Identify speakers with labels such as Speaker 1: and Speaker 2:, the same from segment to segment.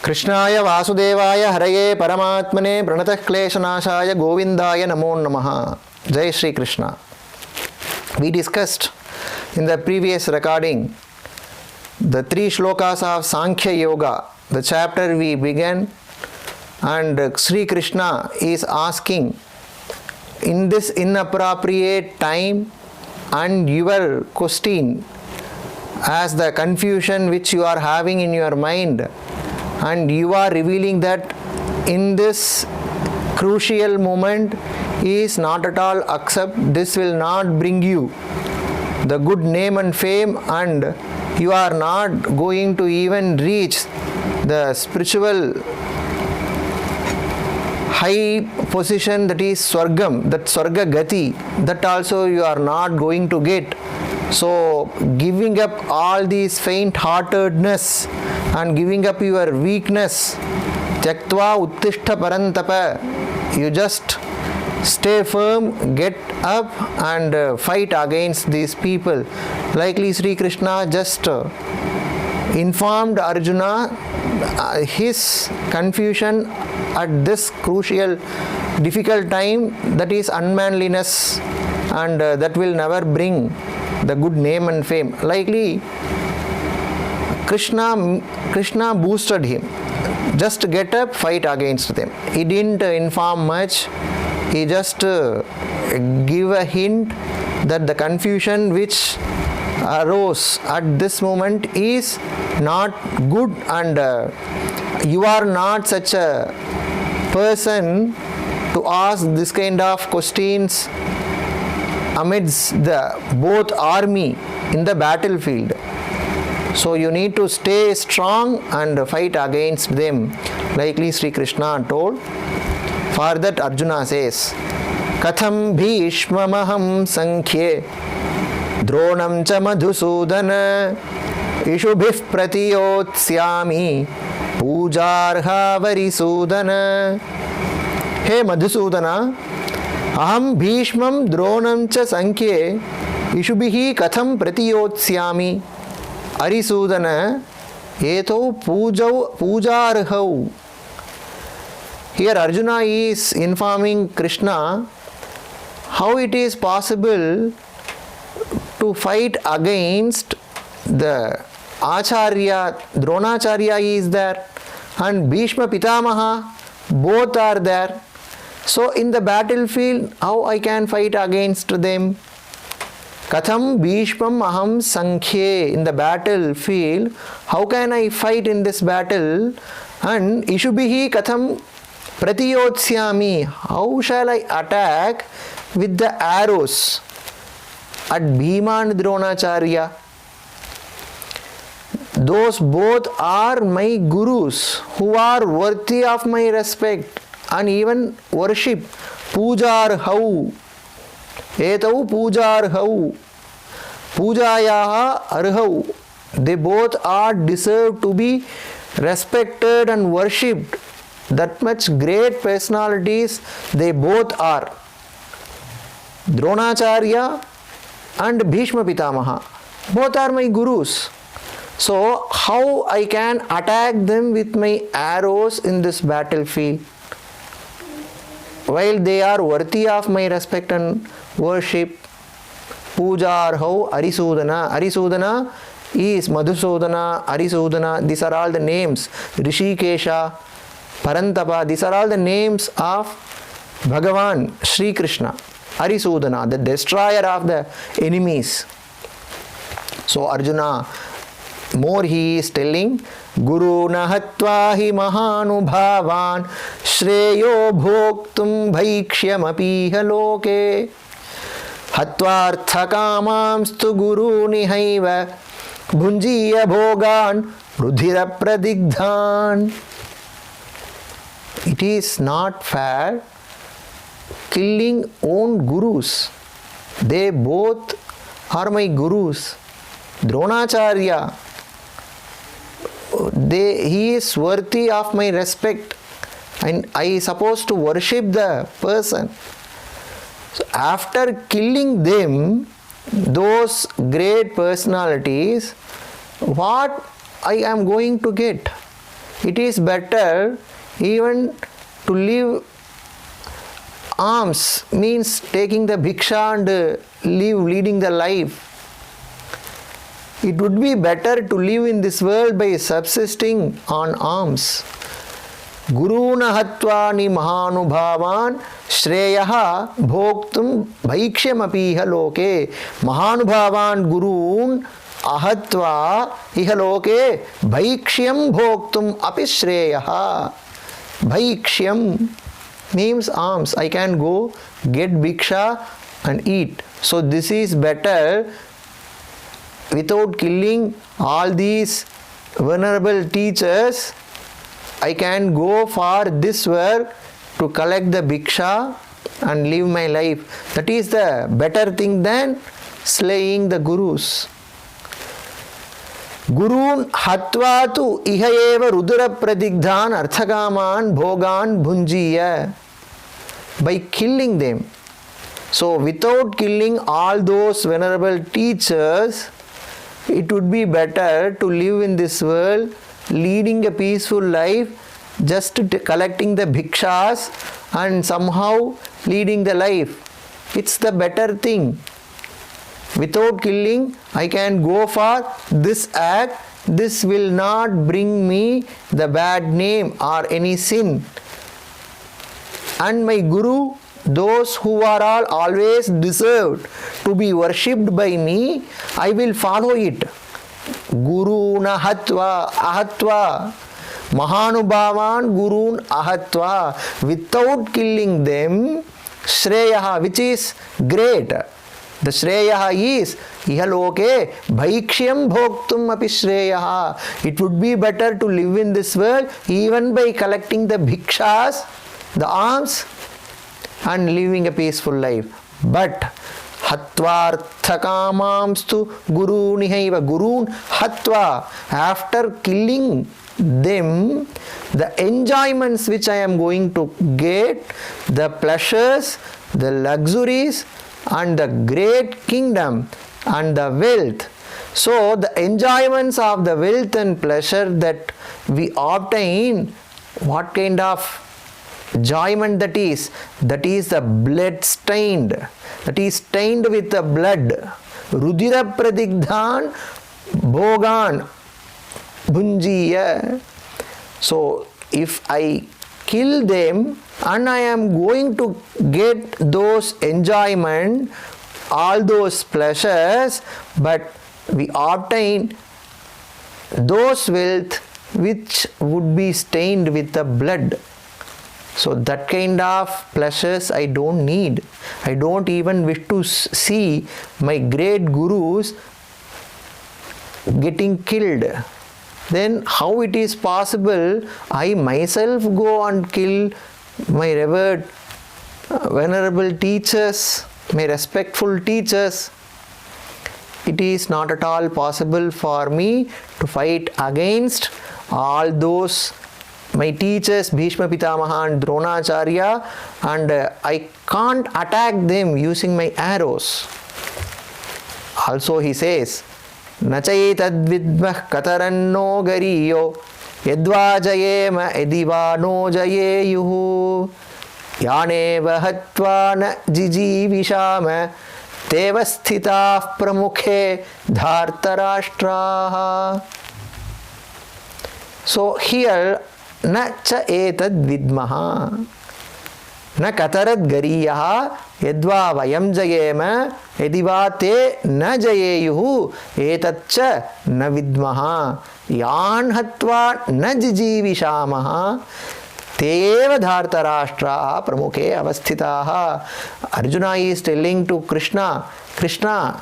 Speaker 1: Krishnaya Vasudevaya Haraye Paramatmane Pranatah Kleshanashaya Govindaya Namo Namaha. Jai Shri Krishna. We discussed in the previous recording the 3 shlokas of Sankhya Yoga, the chapter we began, and Sri Krishna is asking, in this inappropriate time and your question, as the confusion which you are having in your mind, and you are revealing that in this crucial moment is not at all accept, this will not bring you the good name and fame, and you are not going to even reach the spiritual high position, that is Swargam, that Swarga Gati, that also you are not going to get. So giving up all these faint-heartedness and giving up your weakness, Tyaktva Uttishta Parantapa, you just stay firm, get up and fight against these people. Likely Sri Krishna just informed Arjuna his confusion at this crucial, difficult time, that is unmanliness, and that will never bring the good name and fame. Likely Krishna boosted him. Just get up, fight against them. He didn't inform much. He just give a hint that the confusion which arose at this moment is not good, and you are not such a person to ask this kind of questions amidst the both army in the battlefield. So you need to stay strong and fight against them, likely Sri Krishna told. For that Arjuna says, Katham bhishmamaham sankhye dronam cha madhusudana ishubhih pratiyotsyami pujarha varisudana. Hey Madhusudana, aham bhishmam dronam cha sankhye ishubhihi katham pratiyotsyami arisudana etau pujarhau. Here Arjuna is informing Krishna how it is possible to fight against the Acharya. Dronacharya is there and Bhishma Pitamaha, both are there. So in the battlefield, how I can fight against them? Katham Bhishmam Aham Sankhye. In the battlefield, how can I fight in this battle? And Ishubhihi Katham Pratiyotsyami. How shall I attack with the arrows at Bhima and Dronacharya? Those both are my gurus who are worthy of my respect and even worship. Pujarhau. Etau pujarhau. Pujayaha arhau. They both are deserved to be respected and worshipped. That much great personalities they both are. Dronacharya and Bhishma Pitamaha, both are my gurus. So how I can attack them with my arrows in this battlefield, while they are worthy of my respect and worship? Pujarhau Arisudana. Arisudana is Madhusudana, Arisudana. These are all the names. Rishikesha, Parantapa. These are all the names of Bhagavan Sri Krishna. Arisudana, the destroyer of the enemies. So Arjuna, more he is telling, Guru nahatva hi mahanubhavan shreyo bhoktum bhaikshyamapiha loke hatvarthakamamstu guru nihaiva bhunjiya bhogan rudhira pradigdhan. It is not fair killing own gurus. They both are my gurus. Dronacharya, he is worthy of my respect and I am supposed to worship the person. So after killing them, those great personalities, what I am going to get? it is better even to live alms, means taking the bhiksha and leading the life. It would be better to live in this world by subsisting on alms. Guruna hatvani mahanubhavan shreyaha bhoktum bhaikshyamapiha loke. Mahanubhavan gurun ahatva ihaloke bhaikshyam bhoktum api shreyaha. Bhaikshyam means alms. I can go get bhiksha and eat. So this is better. Without killing all these venerable teachers, I can go for this work to collect the bhiksha and live my life. That is the better thing than slaying the gurus. Gurun hatva tu iha eva rudra pradigdhan arthakaman bhogan bhunjiya. By killing them. So without killing all those venerable teachers, it would be better to live in this world leading a peaceful life, just collecting the bhikshas and somehow leading the life. It's the better thing. Without killing, I can go for this act. This will not bring me the bad name or any sin. And my Guru, those who are all always deserved to be worshipped by me, I will follow it. Guru na hatva ahatva. Mahanubhavan gurun ahatva. Without killing them, shreyaha, which is great. The shreyaha is ihaloke bhaikshyam bhoktum api shreyaha. It would be better to live in this world even by collecting the bhikshas, the alms, and living a peaceful life. But hatvarthakamamstu gurunihaiva. Gurun hatva. After killing them, the enjoyments which I am going to get, the pleasures, the luxuries, and the great kingdom and the wealth. So the enjoyments of the wealth and pleasure that we obtain, what kind of enjoyment that is? That is the blood stained. That is stained with the blood. Rudira pradigdhan bhogan bhunjiya. So if I kill them and I am going to get those enjoyment, all those pleasures, but we obtain those wealth which would be stained with the blood. So that kind of pleasures I don't need. I don't even wish to see my great gurus getting killed. Then how it is possible I myself go and kill my revered venerable teachers, my respectful teachers? It is not at all possible for me to fight against all those my teachers, Bhishma Pitamaha and Dronacharya, and I can't attack them using my arrows. Also he says, Nachayetad vidmah kataranno gariyo yadva jayema ediva no jayeyuhu yaneva hatva na jijivishama tevasthitah pramukhe dhartarashtraha. So here na cha etad vidmaha na katarad gariyaha yadva vayam jayema yadiva te na jayeyuhu etat cha na vidmaha yan hatva na jijivishamaha teva dhartarashtraha pramukhe avasthitaha. Arjuna is telling to Krishna, Krishna,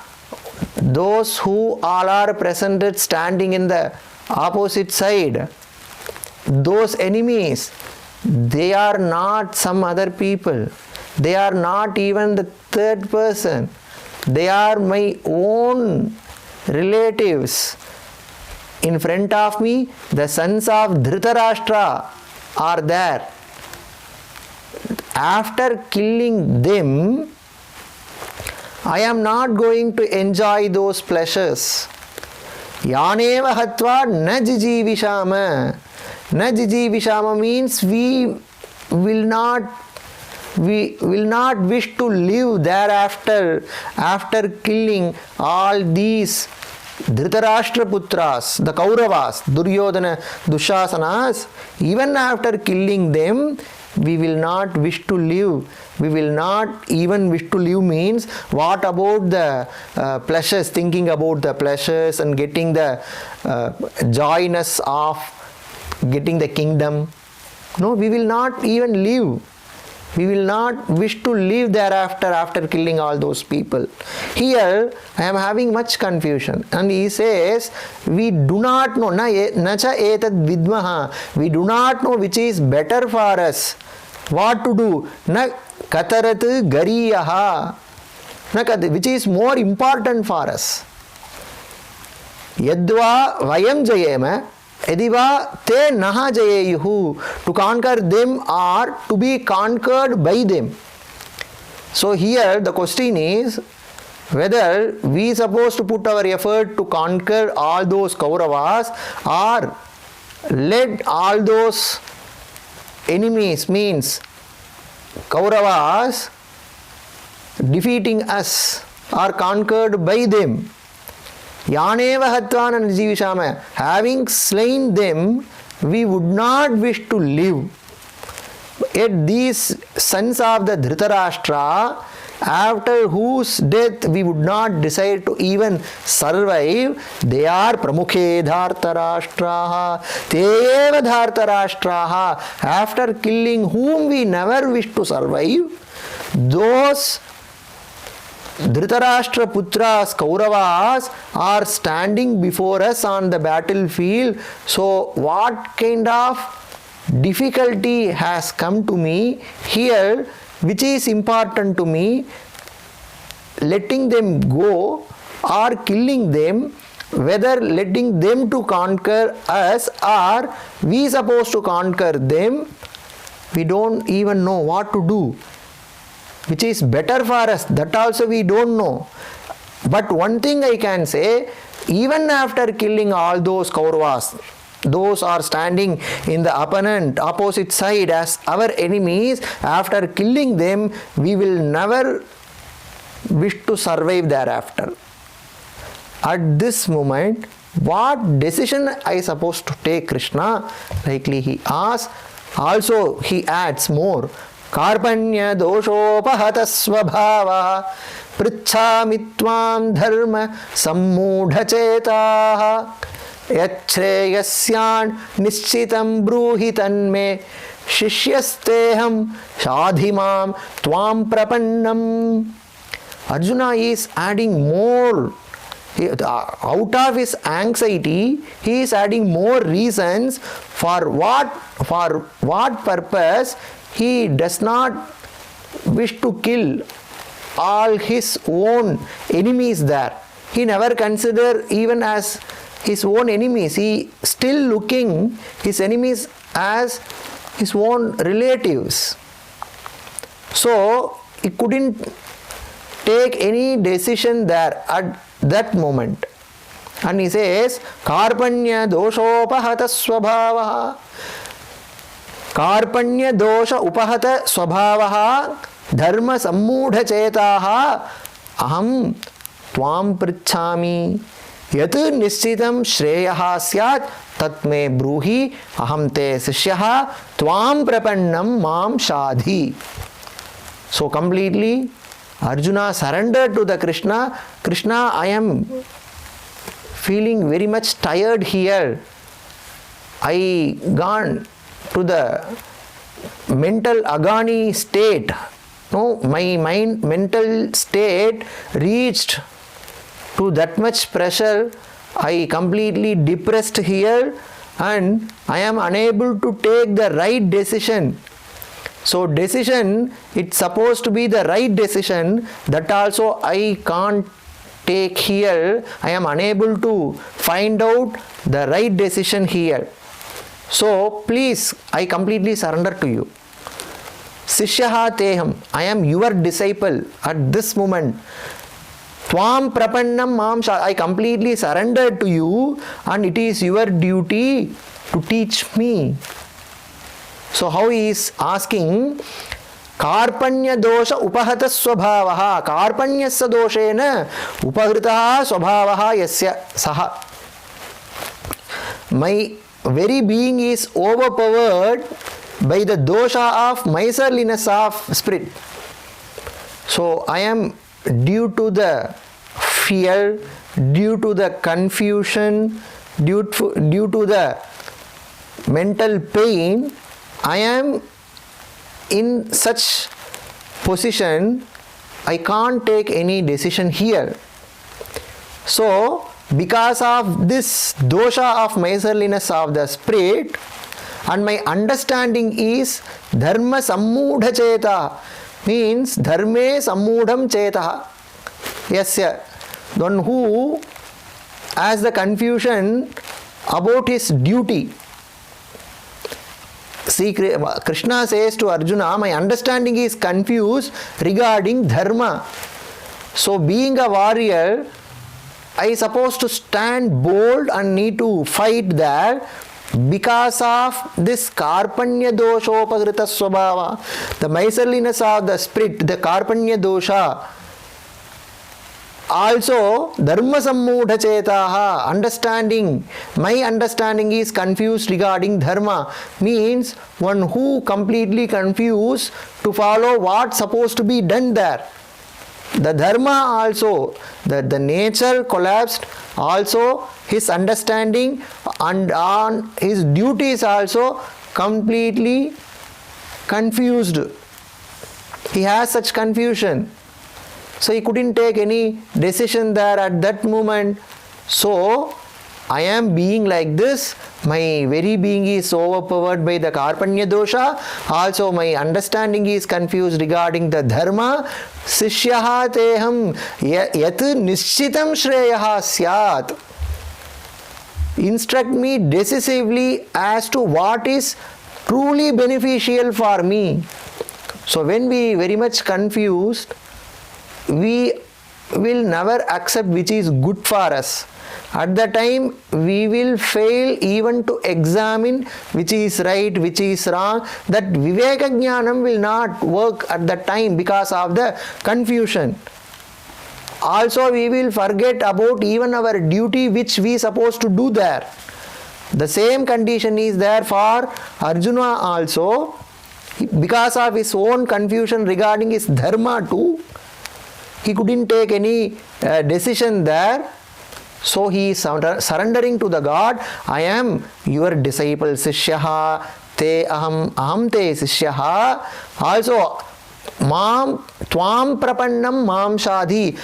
Speaker 1: those who all are presented standing in the opposite side, those enemies, they are not some other people. They are not even the third person. They are my own relatives. In front of me, the sons of Dhritarashtra are there. After killing them, I am not going to enjoy those pleasures. Yaneva hatva na jijivishama. Na jijivishama means we will not wish to live thereafter after killing all these Dhritarashtra Putras, the Kauravas, Duryodhana, Dushasanas. Even after killing them, we will not wish to live. We will not even wish to live means what about the pleasures, thinking about the pleasures and getting the joyness of getting the kingdom. No, we will not even live. We will not wish to live thereafter after killing all those people. Here I am having much confusion, and he says we do not know, nacha etad vidmaha, we do not know which is better for us, what to do, na katarat gariyaha, which is more important for us. Yadva vayam jayema Ediva te naha jayeyuhu, to conquer them or to be conquered by them. So here the question is whether we supposed to put our effort to conquer all those Kauravas or let all those enemies, means Kauravas, defeating us or conquered by them. Yaneva hatvana nijivishama, having slain them, we would not wish to live. Yet these sons of the Dhritarashtra, after whose death we would not decide to even survive, they are Pramukhe Dhartarashtraha, Teyeva Dhartarashtraha, after killing whom we never wish to survive, those Dhritarashtra Putras, Kauravas, are standing before us on the battlefield. So what kind of difficulty has come to me here, which is important to me, letting them go or killing them, whether letting them to conquer us or we supposed to conquer them, we don't even know what to do. Which is better for us, that also we don't know. But one thing I can say, even after killing all those Kauravas, those are standing in the opposite side as our enemies, after killing them, we will never wish to survive thereafter. At this moment, what decision I supposed to take, Krishna? Likely he asks. Also he adds more. Karpanya doshopahata svabhava pritchami tvam dharma sammudhachetaha yachreyasyan nischitam bruhi tanme shishyasteham shadhimam tvam prapannam. Arjuna is adding more. Out of his anxiety, he is adding more reasons for what purpose he does not wish to kill all his own enemies there. He never consider even as his own enemies. He still looking his enemies as his own relatives. So he couldn't take any decision there at that moment. And he says, Karpanya doshopahata swabhavaha. Karpanya dosha upahata swabhavaha dharma sammudha chetaha aham tvam prichhami yat nischitam shreyaha syat tatme bruhi aham te sishyaha tvam prapannam mam shadhi. So completely Arjuna surrendered to the Krishna. Krishna, I am feeling very much tired here. I gone to the mental agony state. No, my mental state reached to that much pressure. I completely depressed here and I am unable to take the right decision. So decision, it's supposed to be the right decision, that also I can't take here. I am unable to find out the right decision here. So please, I completely surrender to you. Sishyaha teham, I am your disciple at this moment. Tvam prapannam mam sha. I completely surrendered to you, and it is your duty to teach me. So how he is asking, Karpanya dosha upahata swabhavaha. Karpanyasya doshena upahritaha swabhavaha yasya saha. My very being is overpowered by the dosha of miserliness of spirit. So I am, due to the fear, due to the confusion, due to the mental pain, I am in such position, I can't take any decision here. So because of this dosha of miserliness of the spirit, and my understanding is dharma sammudha cheta, means dharme sammudham cheta. Yes, one who has the confusion about his duty. See, Krishna says to Arjuna, my understanding is confused regarding dharma. So being a warrior, I supposed to stand bold and need to fight there because of this karpanya doshopagrita swabhava, the miserliness of the spirit, the karpanya dosha. Also, dharma sammudha chetaha, understanding, my understanding is confused regarding dharma, means one who completely confused to follow what's supposed to be done there. The dharma also, the nature collapsed, also his understanding and on his duties also completely confused. He has such confusion. So he couldn't take any decision there at that moment. So I am being like this, my very being is overpowered by the karpanya dosha, also my understanding is confused regarding the dharma. Sishyaha teham yat nischitam shreyaha syat. Instruct me decisively as to what is truly beneficial for me. So when we very much confused, we will never accept which is good for us. At the time we will fail even to examine which is right, which is wrong. That viveka jnanam will not work at that time because of the confusion. Also we will forget about even our duty which we supposed to do there. The same condition is there for Arjuna also. Because of his own confusion regarding his dharma too, he couldn't take any decision there. So he is surrendering to the God. I am your disciple, Sishyaha, te aham te Sishyaha. Also, tvam prapannam mam shadhi.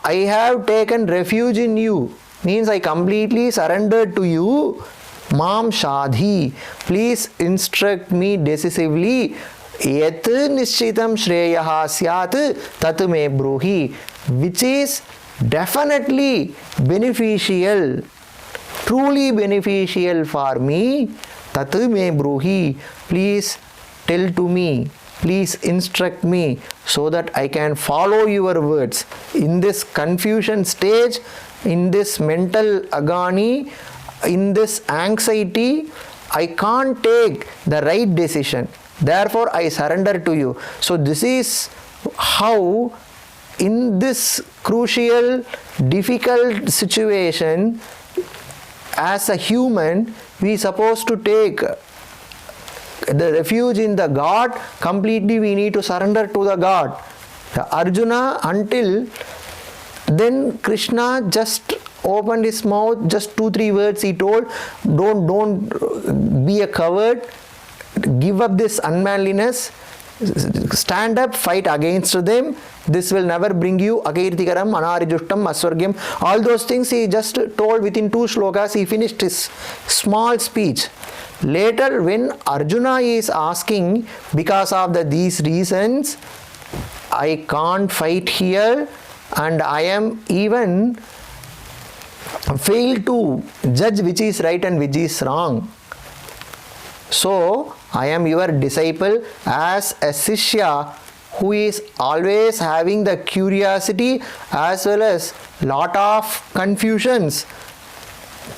Speaker 1: I have taken refuge in you. Means I completely surrendered to you. Mam shadhi. Please instruct me decisively. Yat nischitam shreyaha syat tat me bruhi. Which is definitely beneficial, truly beneficial for me. Tat me bruhi. Please tell to me, please instruct me so that I can follow your words. In this confusion stage, in this mental agony, in this anxiety, I can't take the right decision. Therefore, I surrender to you. So this is how in this crucial, difficult situation, as a human, we supposed to take the refuge in the God. Completely we need to surrender to the God. The Arjuna, until then Krishna just opened his mouth, just 2-3 words he told. Don't be a coward, give up this unmanliness, stand up, fight against them. This will never bring you akirtikaram, anarijushtam, aswargyam. All those things he just told within 2 shlokas. He finished his small speech. Later, when Arjuna is asking, because of these reasons, I can't fight here, and I am even failed to judge which is right and which is wrong. So I am your disciple as a Sishya who is always having the curiosity as well as lot of confusions,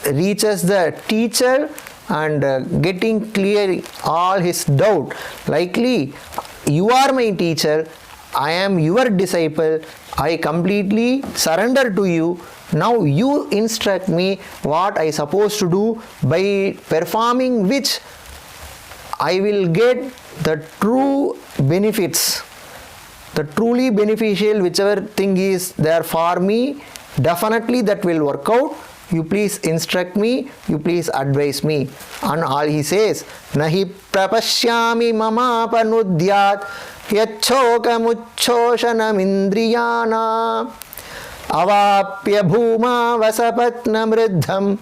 Speaker 1: reaches the teacher and getting clear all his doubt. Likely, you are my teacher, I am your disciple, I completely surrender to you. Now you instruct me what I supposed to do, by performing which I will get the true benefits, the truly beneficial, whichever thing is there for me, definitely that will work out. You please instruct me, you please advise me. And all he says, Nahi prapashyami mama panudyat yachhokamuchoshanam indriyana avapya bhuma vasapatnam riddham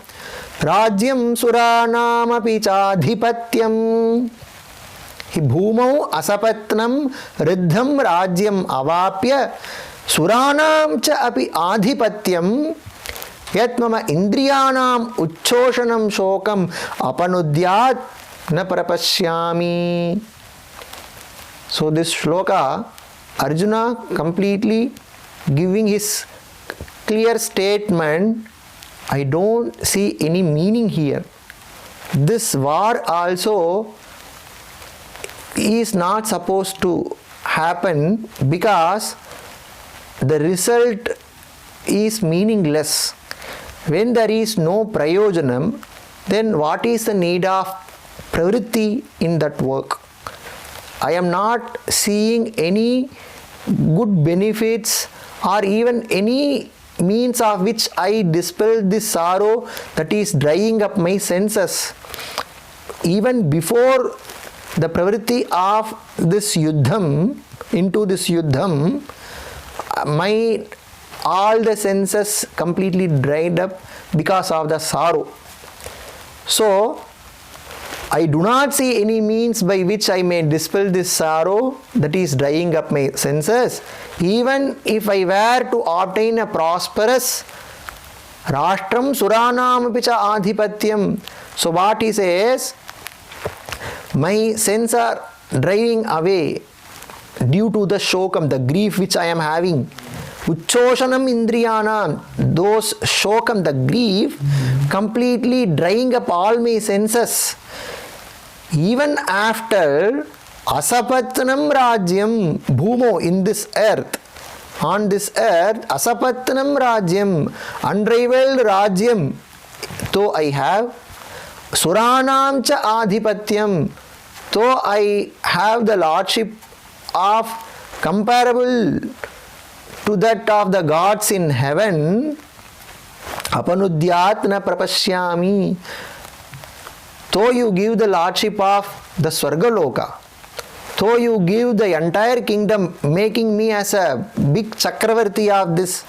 Speaker 1: rajyam suranam api chadhipatyam. Hi bhumau asapatnam riddham rajyam avapya suranam cha api adhipatyam yat mama indriyanam uchchoshanam shokam apanudyat na prapashyami. So this shloka, Arjuna completely giving his clear statement, I don't see any meaning here. This war also is not supposed to happen because the result is meaningless. When there is no prayojanam, then what is the need of pravritti in that work? I am not seeing any good benefits or even any means of which I dispel this sorrow that is drying up my senses. Even before the pravritti of this yuddham, into this yuddham, my all the senses completely dried up because of the sorrow. So I do not see any means by which I may dispel this sorrow that is drying up my senses. Even if I were to obtain a prosperous Rashtram Suranam Picha Adhipatyam. So what he says, my senses are driving away due to the shokam, the grief which I am having. Uchchoshanam Indriyana, those shokam, the grief, completely drying up all my senses. Even after Asapatnam Rajyam Bhumo, in this earth, on this earth, Asapatnam Rajyam, unrivaled Rajyam, though I have, Suranam cha Adhipatyam, though I have the lordship of comparable to that of the gods in heaven, Apanudyat na prapashyami. Though you give the lordship of the Swargaloka, though you give the entire kingdom, making me as a big Chakravarti of this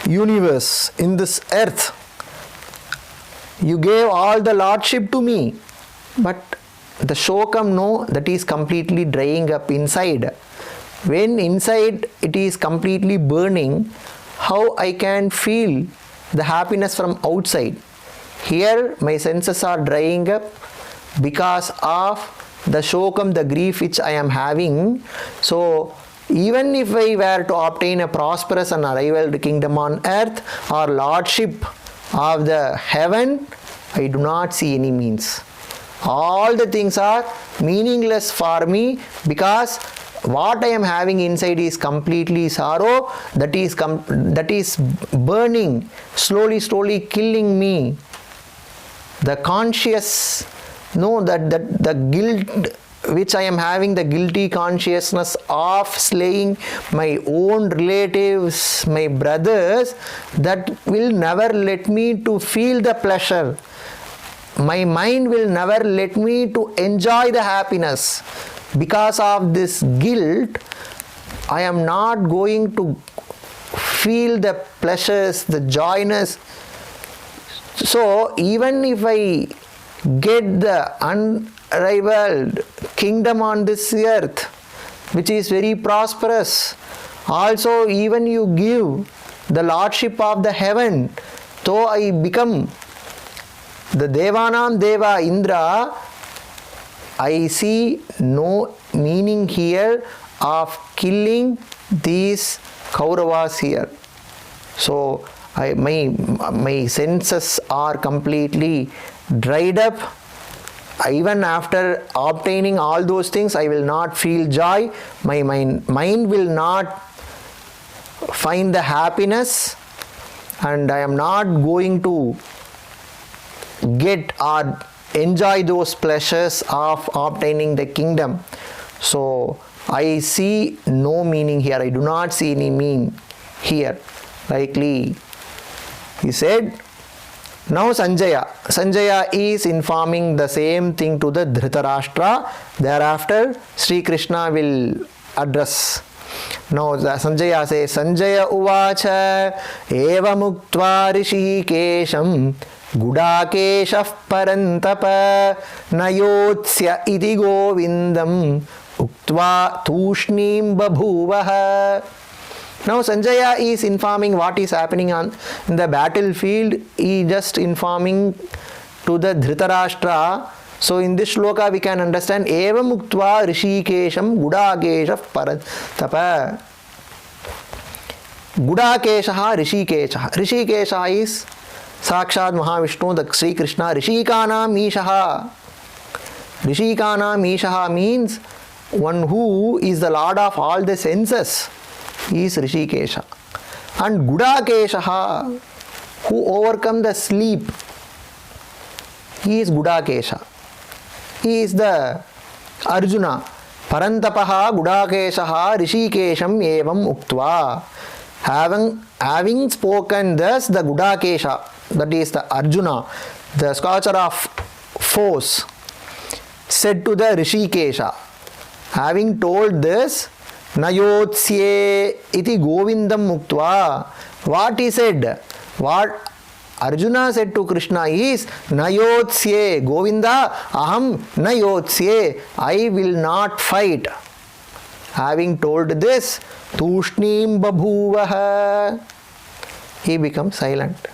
Speaker 1: universe, in this earth, you gave all the lordship to me, but the shokam, no, that is completely drying up inside. When inside it is completely burning, how I can feel the happiness from outside? Here my senses are drying up because of the shokam, the grief which I am having. So even if I were to obtain a prosperous and unrivaled kingdom on earth or lordship of the heaven, I do not see any means. All the things are meaningless for me because what I am having inside is completely sorrow that is burning, slowly killing me. The conscious, no, that the guilt which I am having, the guilty consciousness of slaying my own relatives, my brothers, that will never let me to feel the pleasure. My mind will never let me to enjoy the happiness. Because of this guilt, I am not going to feel the pleasures, the joyness. So even if I get the unrivaled kingdom on this earth, which is very prosperous, also even you give the lordship of the heaven, though I become the Devanam Deva Indra, I see no meaning here of killing these Kauravas here. So my senses are completely dried up. Even after obtaining all those things, I will not feel joy. My mind will not find the happiness, and I am not going to get or enjoy those pleasures of obtaining the kingdom. So I see no meaning here. I do not see any meaning here. Likely he said. Now Sanjaya is informing the same thing to the Dhritarashtra. Thereafter Sri Krishna will address. Now Sanjaya says, Sanjaya uvacha eva muktva rishikesham gudakeshah parantapa nayotsya iti govindam uktva tushnim babhuvaha. Now Sanjaya is informing what is happening in the battlefield. He just informing to the Dhritarashtra. So in this shloka we can understand eva muktva rishikesham gudakeshah parantapa. Gudakeshah rishikeshah. Rishikeshah is Sakshat Mahavishnu, the Sri Krishna. Rishikanam Ishaha. Rishikanam Ishaha means one who is the Lord of all the senses. He is Rishikesha. And Gudakesha, who overcome the sleep, he is Gudakesha. He is the Arjuna. Parantapaha Gudakesha Rishikesham evam uktva. Having spoken thus, the Gudakesha, that is the Arjuna, the scorcher of foes, said to the Rishikesha, having told this, Nayotsye iti govindam muktva. What he said? What Arjuna said to Krishna is, Nayotsye, Govinda, aham nayotsye, I will not fight. Having told this, Tushnim babhuvaha. He becomes silent.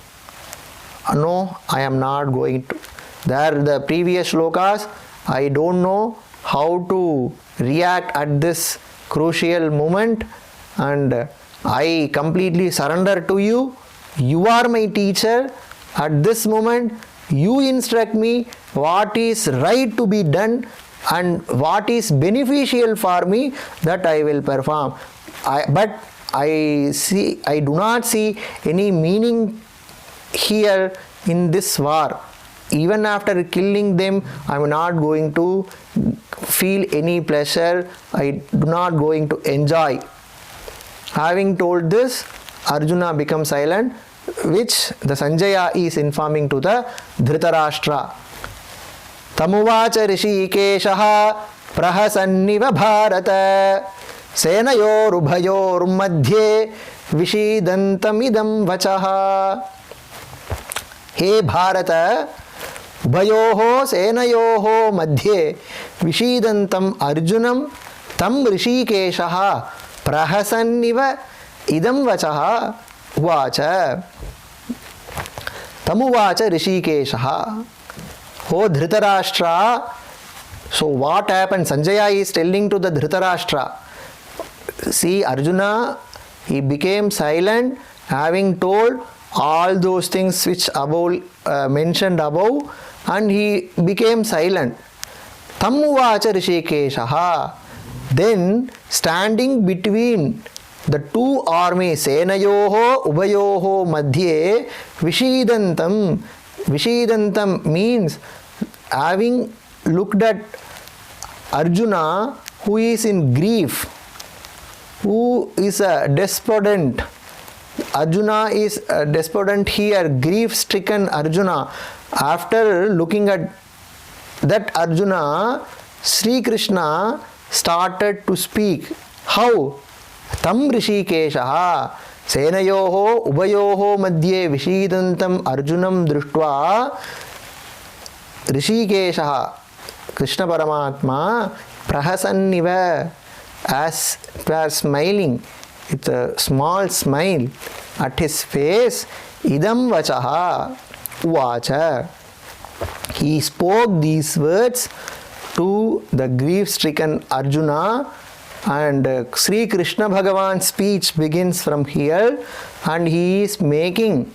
Speaker 1: No, I am not going to. There the previous shlokas, I don't know how to react at this crucial moment, and I completely surrender to you. You are my teacher. At this moment, you instruct me what is right to be done and what is beneficial for me, that I will perform. But I do not see any meaning here in this war. Even after killing them, I am not going to feel any pleasure. I do not going to enjoy. Having told this, Arjuna becomes silent, which the Sanjaya is informing to the Dhritarashtra. Tamuvacha rishikeshaha prahasanniva bharata senayorubhayor madhye vishidantamidam vachaha. He Bharata, Ubhayoho Senayoho Madhye Vishidantam Arjunam Tam Rishikeshaha Prahasanniva Idam Vachaha Uvacha. Tamuvacha Rishikeshaha. Oh Dhritarashtra. So what happened? Sanjaya is telling to the Dhritarashtra. See, Arjuna, he became silent, having told all those things which above mentioned above, and he became silent. Tamuvacha Rishikeshaha. Then standing between the two armies, Senayoho Ubhayoho Madhye Vishidantam. Vishidantam means having looked at Arjuna, who is in grief, who is a despondent. Arjuna is despondent here, grief-stricken Arjuna. After looking at that Arjuna, Sri Krishna started to speak. How? Tam Rishikeshaha Senayoho Ubhayoho Madhye Vishidantam Arjunam Drishtva Rishikeshaha Krishna Paramatma Prahasanniva, as smiling with a small smile at his face, Idam Vachaha Uvacha. He spoke these words to the grief-stricken Arjuna, And Sri Krishna Bhagavan's speech begins from here, and he is making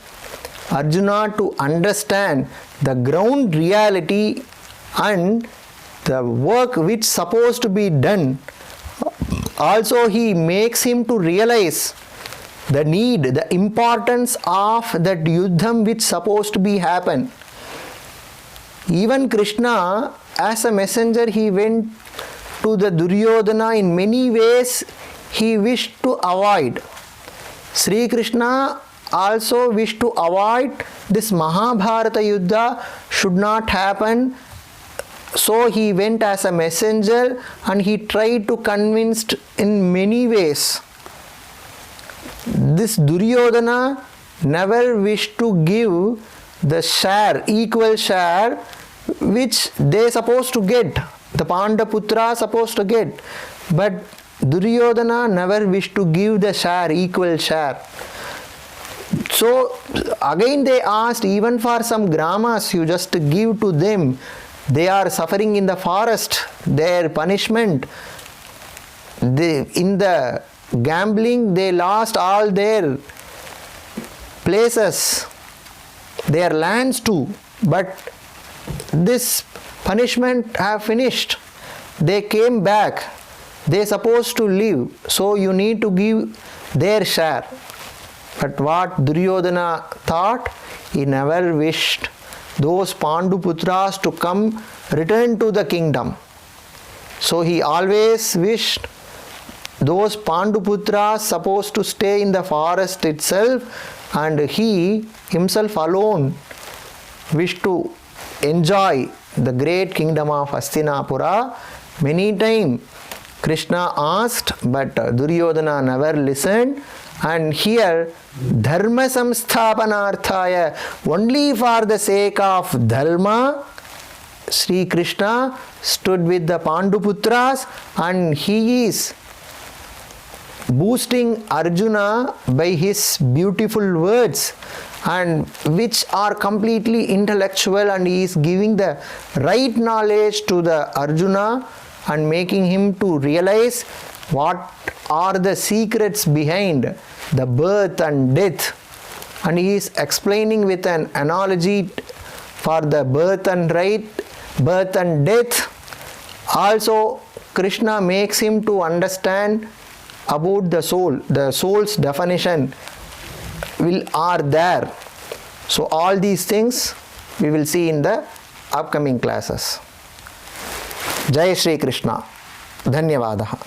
Speaker 1: Arjuna to understand the ground reality and the work which supposed to be done. Also he makes him to realize the need, the importance of that yuddham which supposed to be happen. Even Krishna, as a messenger, he went to the Duryodhana in many ways he wished to avoid. Sri Krishna also wished to avoid this Mahabharata Yuddha should not happen. So he went as a messenger and he tried to convince in many ways. This Duryodhana never wished to give the share, equal share, which they supposed to get. The Pandaputra supposed to get. But Duryodhana never wished to give the share, equal share. So again they asked, even for some gramas you just give to them. They are suffering in the forest, their punishment. In the gambling they lost all their places, their lands too. But this punishment have finished. They came back. They supposed to live. So you need to give their share. But what Duryodhana thought, he never wished those Panduputras to come, return to the kingdom. So he always wished those Panduputras supposed to stay in the forest itself, and he himself alone wished to enjoy the great kingdom of Hastinapura. Many times Krishna asked, but Duryodhana never listened. And here, Dharma Samsthapanarthaya, only for the sake of Dharma, Sri Krishna stood with the Panduputras, and he is boosting Arjuna by his beautiful words, and which are completely intellectual, and he is giving the right knowledge to the Arjuna and making him to realize what are the secrets behind the birth and death. And he is explaining with an analogy for the birth and death. Also Krishna makes him to understand about the soul. The soul's definition are there. So all these things we will see in the upcoming classes. Jai Shri Krishna. Dhanyavadaha.